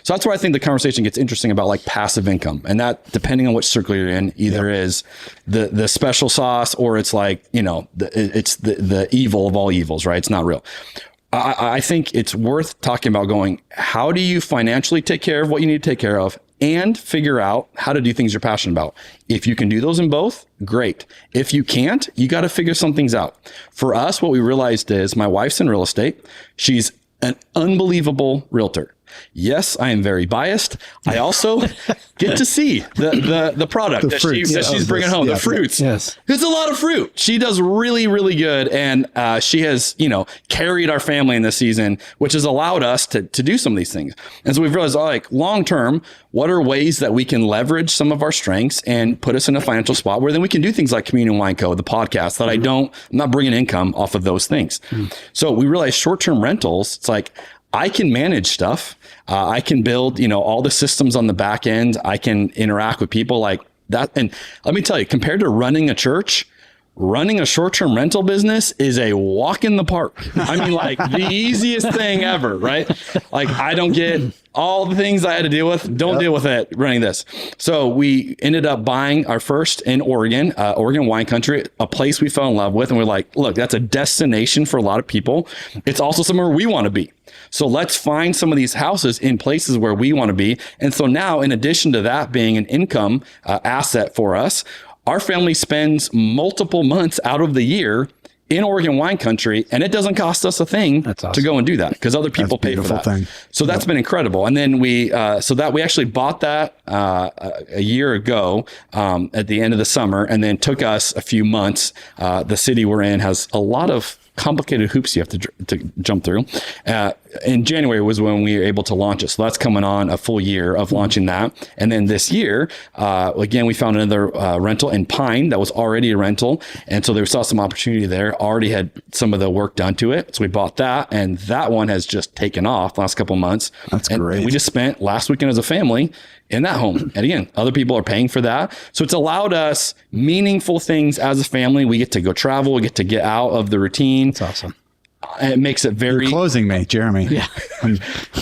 So that's where I think the conversation gets interesting about like passive income. And that, depending on which circle you're in, either is the special sauce, or it's like, it's the evil of all evils, right? It's not real. I think it's worth talking about going, how do you financially take care of what you need to take care of, and figure out how to do things you're passionate about. If you can do those in both, great. If you can't, you got to figure some things out. For us, what we realized is my wife's in real estate. She's an unbelievable realtor. Yes, I am very biased. I also get to see the product that she's bringing home, the fruits. Yes. It's a lot of fruit. She does really, really good. And she has, carried our family in this season, which has allowed us to do some of these things. And so we've realized, like, long term, what are ways that we can leverage some of our strengths and put us in a financial spot where then we can do things like Communion Wine Co., the podcast that I'm not bringing income off of those things. So we realized short-term rentals, it's like, I can manage stuff. I can build, all the systems on the back end. I can interact with people like that. And let me tell you, compared to running a church, running a short-term rental business is a walk in the park. I mean, like the easiest thing ever, right? Like, I don't get all the things I had to deal with. Don't deal with it running this. So we ended up buying our first in Oregon, Oregon wine country, a place we fell in love with. And we're like, look, that's a destination for a lot of people. It's also somewhere we want to be. So let's find some of these houses in places where we want to be. And so now, in addition to that being an income asset for us, our family spends multiple months out of the year in Oregon wine country, and it doesn't cost us a thing to go and do that because other people pay for that. So that's been incredible. And then we actually bought that a year ago at the end of the summer, and then took us a few months. The city we're in has a lot of complicated hoops you have to jump through. In January was when we were able to launch it. So that's coming on a full year of launching that. And then this year, again, we found another rental in Pine that was already a rental. And so there saw some opportunity there, already had some of the work done to it. So we bought that, and that one has just taken off the last couple of months. That's great. We just spent last weekend as a family in that home. And again, other people are paying for that. So it's allowed us meaningful things as a family. We get to go travel. We get to get out of the routine. That's awesome. It makes it very... You're closing me, Jeremy. Yeah.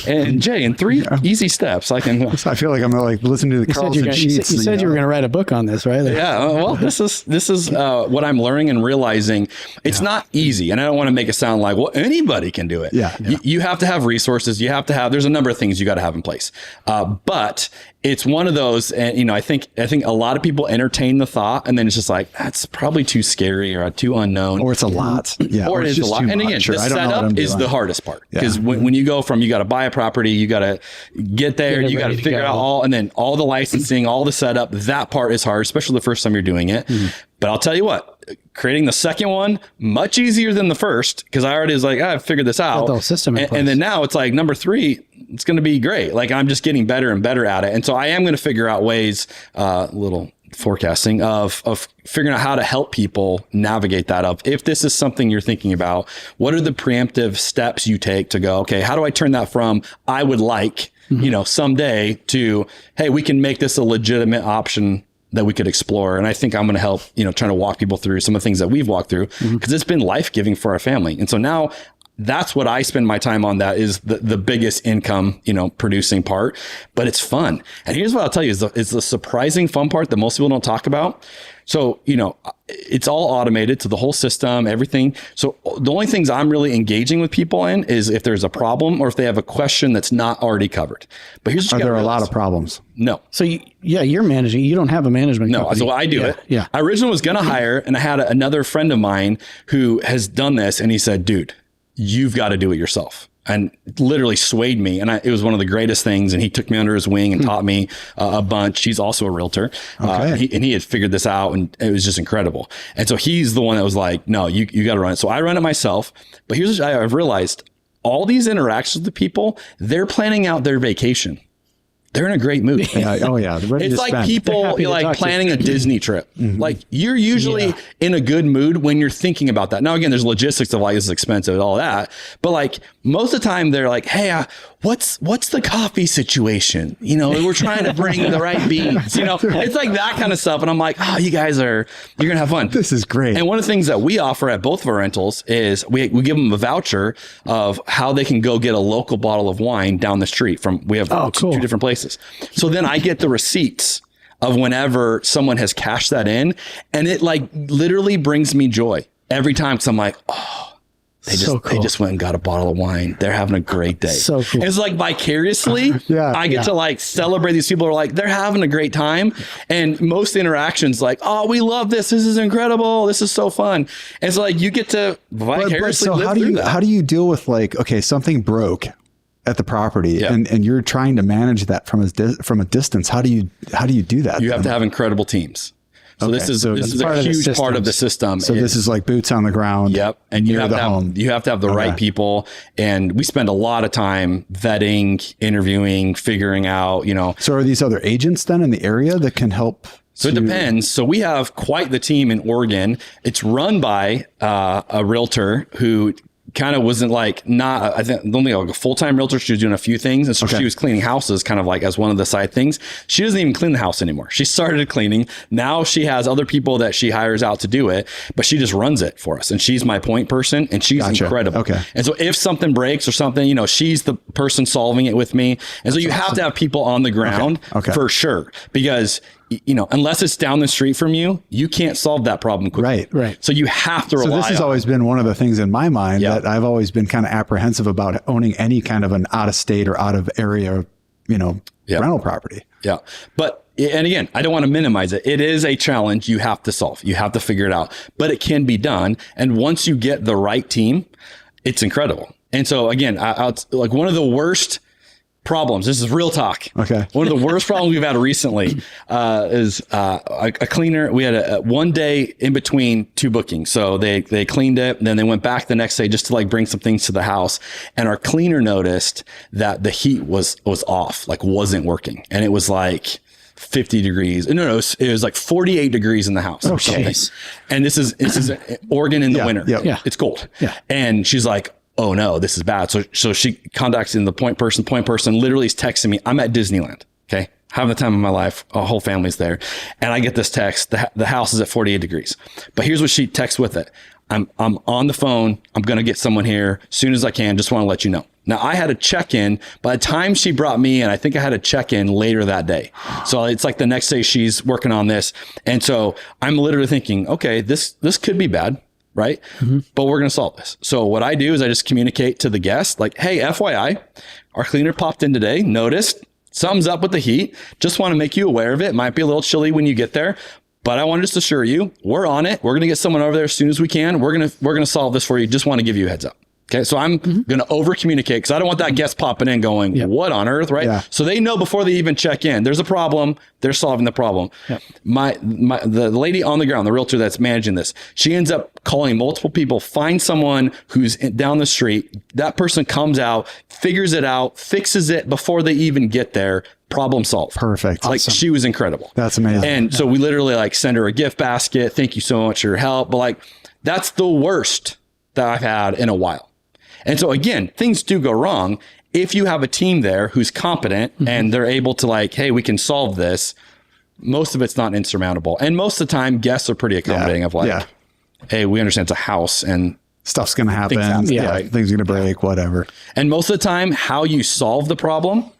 And Jay, in 3 easy steps, I can... I feel like I'm like listening to the Carlson Sheets. You said you were going to write a book on this, right? Yeah. Well, this is what I'm learning and realizing. It's not easy. And I don't want to make it sound like, well, anybody can do it. Yeah. You have to have resources. You have to have... There's a number of things you got to have in place. But it's one of those, and I think a lot of people entertain the thought, and then it's just like, that's probably too scary or too unknown, or it's a lot. Yeah, or it is a lot. And again, the setup is the hardest part, because when you go from, you got to buy a property, you got to get there, you got to figure out all, and then all the licensing, all the setup. That part is hard, especially the first time you're doing it. But I'll tell you what, creating the second one, much easier than the first, because I already was like, I figured this out. The whole system in place. And then now it's like number 3, it's going to be great. Like, I'm just getting better and better at it. And so I am going to figure out ways, little forecasting of figuring out how to help people navigate that up. If this is something you're thinking about, what are the preemptive steps you take to go, okay, how do I turn that from I would like, someday to, hey, we can make this a legitimate option that we could explore. And I think I'm going to help, trying to walk people through some of the things that we've walked through, because it's been life-giving for our family. And so now that's what I spend my time on. That is the biggest income, producing part, but it's fun. And here's what I'll tell you is the surprising fun part that most people don't talk about. So, it's all automated to the whole system, everything. So the only things I'm really engaging with people in is if there's a problem or if they have a question that's not already covered. But here's what are there a lot of problems? No. So you're managing. You don't have a management company. So I do it. Yeah. I originally was going to hire, and I had another friend of mine who has done this, and he said, dude, you've got to do it yourself. And literally swayed me. And it was one of the greatest things. And he took me under his wing and taught me a bunch. He's also a realtor. Okay. He had figured this out, and it was just incredible. And so he's the one that was like, no, you got to run it. So I run it myself. But here's what I've realized. All these interactions with the people, they're planning out their vacation. They're in a great mood. It's like people like planning a Disney trip. Like, you're usually in a good mood when you're thinking about that. Now, again, there's logistics of like, this is expensive and all that. But like, most of the time they're like, hey, what's the coffee situation? You know, we're trying to bring the right beans, you know, it's like that kind of stuff. And I'm like, oh, you're going to have fun. This is great. And one of the things that we offer at both of our rentals is we give them a voucher of how they can go get a local bottle of wine down the street we have two different places. So then I get the receipts of whenever someone has cashed that in, and it like literally brings me joy every time. Cause I'm like, oh, they just went and got a bottle of wine. They're having a great day. So cool. And it's like vicariously, I get to like celebrate these people who are like, they're having a great time. And most interactions like, oh, we love this. This is incredible. This is so fun. And it's like, you get to vicariously live through that. How do you deal with like, okay, something broke at the property and you're trying to manage that from a distance? How do you do that? You have to have incredible teams. So this is a huge part of the system. So this is like boots on the ground. Yep. And you have to have the right people. And we spend a lot of time vetting, interviewing, figuring out, you know. So are these other agents then in the area that can help? So it depends. So we have quite the team in Oregon. It's run by a realtor who kind of wasn't like I don't think like a full-time realtor. She was doing a few things. And so she was cleaning houses kind of like as one of the side things. She doesn't even clean the house anymore. She started cleaning. Now she has other people that she hires out to do it, but she just runs it for us. And she's my point person and she's incredible. Okay. And so if something breaks or something, you know, she's the person solving it with me. And so you have to have people on the ground for sure, because you know, unless it's down the street from you, you can't solve that problem quickly. Right. So you have to rely on. So this has always been one of the things in my mind that I've always been kind of apprehensive about owning any kind of an out of state or out of area, you know, rental property. Yeah. But, and again, I don't want to minimize it. It is a challenge you have to solve. You have to figure it out, but it can be done. And once you get the right team, it's incredible. And so again, like one of the worst problems. This is real talk. Okay. One of the worst problems we've had recently is a cleaner. We had a 1 day in between two bookings. So they cleaned it and then they went back the next day just to like bring some things to the house. And our cleaner noticed that the heat was off, like wasn't working. And it was like 50 degrees. No, it was like 48 degrees in the house. Okay. And this is Oregon in the winter. Yeah. It's cold. Yeah. And she's like, oh no, this is bad. So she contacts in the point person literally is texting me. I'm at Disneyland. Okay. Having the time of my life. A whole family's there. And I get this text. The house is at 48 degrees. But here's what she texts with it. I'm on the phone. I'm going to get someone here as soon as I can. Just want to let you know. Now I had a check-in. By the time she brought me in, I think I had a check-in later that day. So it's like the next day she's working on this. And so I'm literally thinking, okay, this could be bad. Right. Mm-hmm. But we're going to solve this. So what I do is I just communicate to the guest like, hey, FYI, our cleaner popped in today, noticed something's up with the heat. Just want to make you aware of it. It might be a little chilly when you get there, but I want to just assure you we're on it. We're going to get someone over there as soon as we can. We're going to solve this for you. Just want to give you a heads up. Okay. So I'm going to over communicate because I don't want that guest popping in going, what on earth? Right. Yeah. So they know before they even check in, there's a problem. They're solving the problem. Yep. The lady on the ground, the realtor that's managing this, she ends up calling multiple people, find someone who's down the street. That person comes out, figures it out, fixes it before they even get there. Problem solved. Perfect. Like she was incredible. That's amazing. And so we literally like send her a gift basket. Thank you so much for your help. But like, that's the worst that I've had in a while. And so again, things do go wrong. If you have a team there who's competent and they're able to like, hey, we can solve this, most of it's not insurmountable. And most of the time, guests are pretty accommodating of like, hey, we understand it's a house and stuff's going to happen. Things are going to break, whatever. And most of the time, how you solve the problem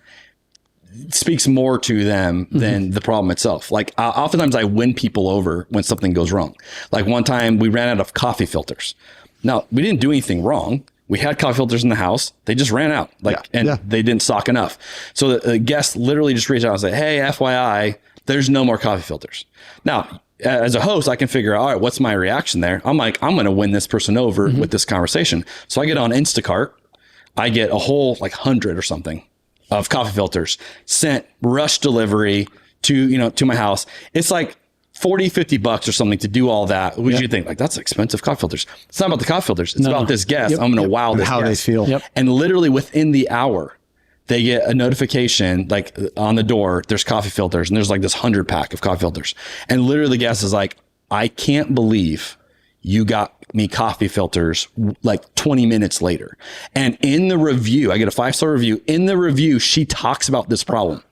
speaks more to them than the problem itself. Like oftentimes I win people over when something goes wrong. Like one time we ran out of coffee filters. Now we didn't do anything wrong. We had coffee filters in the house. They just ran out they didn't stock enough. So the guest literally just reached out and said, hey, FYI, there's no more coffee filters. Now, as a host, I can figure out, all right, what's my reaction there? I'm like, I'm going to win this person over with this conversation. So I get on Instacart. I get a whole like 100 or something of coffee filters sent rush delivery to my house. It's like $40-$50 or something to do all that. What do you think? Like, that's expensive coffee filters. It's not about the coffee filters. It's about this guest. I'm going to wow this how guest. They feel. And literally within the hour, they get a notification like on the door, there's coffee filters and there's like this 100 pack of coffee filters. And literally the guest is like, I can't believe you got me coffee filters like 20 minutes later. And in the review, I get a 5-star review. In the review, she talks about this problem.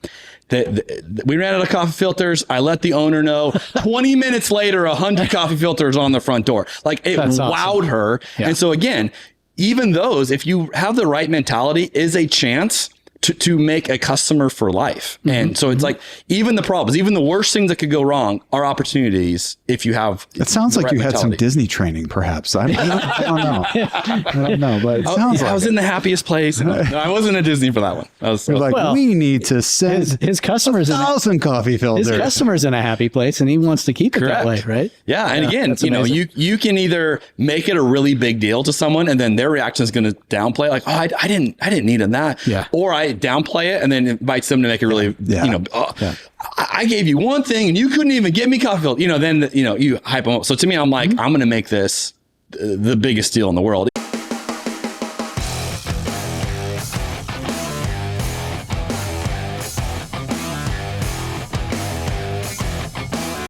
We ran out of coffee filters. I let the owner know. 20 minutes later, 100 coffee filters on the front door. Like it wowed her. Yeah. And so again, even those, if you have the right mentality, is a chance to make a customer for life. And so it's like, even the problems, even the worst things that could go wrong are opportunities if you have. It sounds like you had some Disney training, perhaps. I don't know. I don't know, but it sounds like I was in the happiest place. No, I wasn't at Disney for that one. I was like, we need to send his customers 1,000 coffee filters. His customers in a happy place, and he wants to keep it that way, right? Yeah, and again, you know, you can either make it a really big deal to someone, and then their reaction is going to downplay, like, oh, I didn't need that. Yeah. Or I downplay it and then invites them to make it really, you know, I gave you one thing and you couldn't even get me coffee filter. You know, then, you know, you hype them up. So to me, I'm like, I'm going to make this the biggest deal in the world.